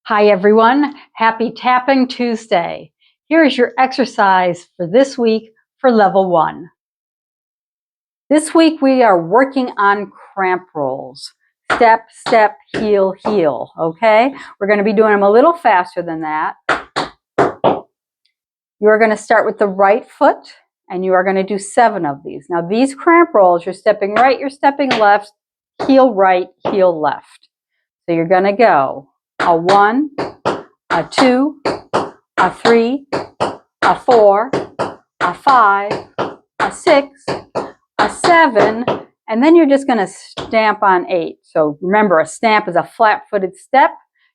Hi everyone, happy Tapping Tuesday. Here is your exercise for this week for level 1. This week we are working on cramp rolls. Step, step, heel, heel, okay? We're going to be doing them a little faster than that. You are going to start with the right foot and you are going to do 7 of these. Now these cramp rolls, you're stepping right, you're stepping left, heel right, heel left. So you're going to go a 1, a 2, a 3, a 4, a 5, a 6, a 7, and then you're just going to stamp on 8. So remember, a stamp is a flat-footed step.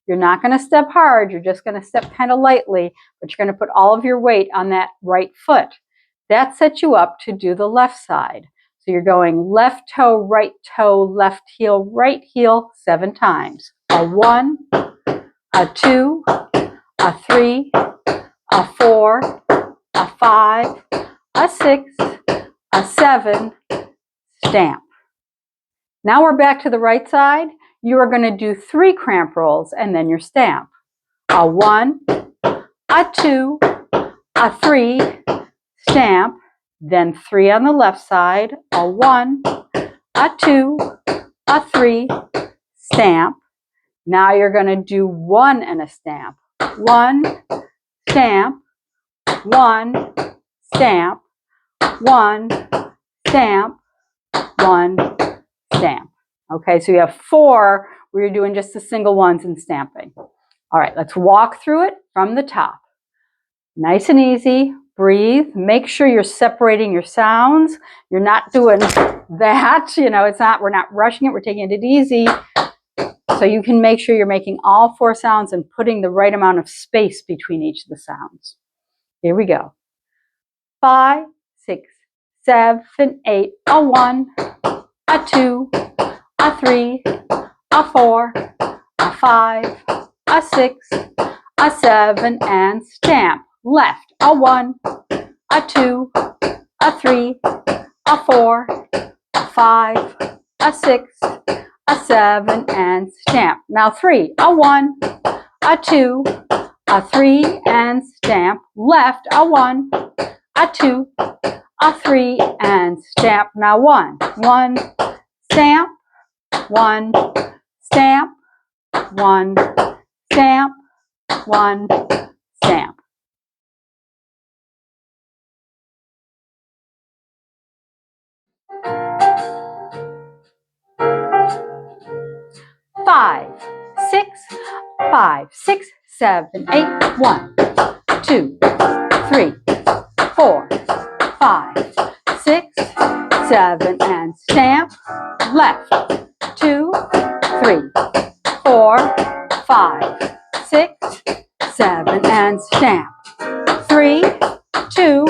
You're not going to step hard. You're just going to step kind of lightly, but you're going to put all of your weight on that right foot. That sets you up to do the left side. So you're going left toe, left heel, right heel 7 times. A 1, a 2, a 3, a 4, a 5, a 6, a 7, stamp. Now we're back to the right side. You are going to do 3 cramp rolls and then your stamp. A 1, a 2, a 3, stamp, then 3 on the left side, a 1, a 2, a 3, stamp. Now you're going to do 1 and a stamp. 1, stamp, 1, stamp, 1, stamp, 1, stamp. Okay, so you have 4 where you're doing just the single ones and stamping. All right, let's walk through it from the top. Nice and easy. Breathe. Make sure you're separating your sounds. You're not doing that. We're not rushing it. We're taking it easy. So you can make sure you're making all 4 sounds and putting the right amount of space between each of the sounds. Here we go. 5, 6, 7, 8, a 1, a 2, a 3, a 4, a 5, a 6, a 7, and stamp. Left, a 1, a 2, a 3, a 4, a 5, a 6, a 7, and stamp. Now 3, a 1, a 2, a 3, and stamp. Left, a 1, a 2, a 3, and stamp. Now 1, 1, stamp, 1, stamp, 1, stamp, 1, stamp. Five, 6, 5, 6, 7, 8, 1, 2, 3, 4, 5, 6, 7, and stamp. Left, 2, 3, 4, 5, 6, 7, and stamp. 3, 2,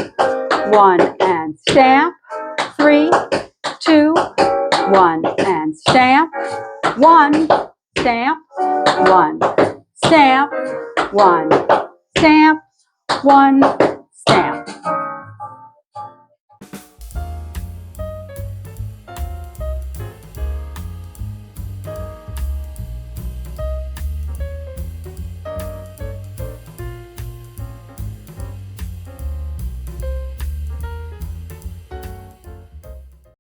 1, and stamp. 3, 2, 1, and stamp. 1, stamp, 1, stamp, 1, stamp, 1,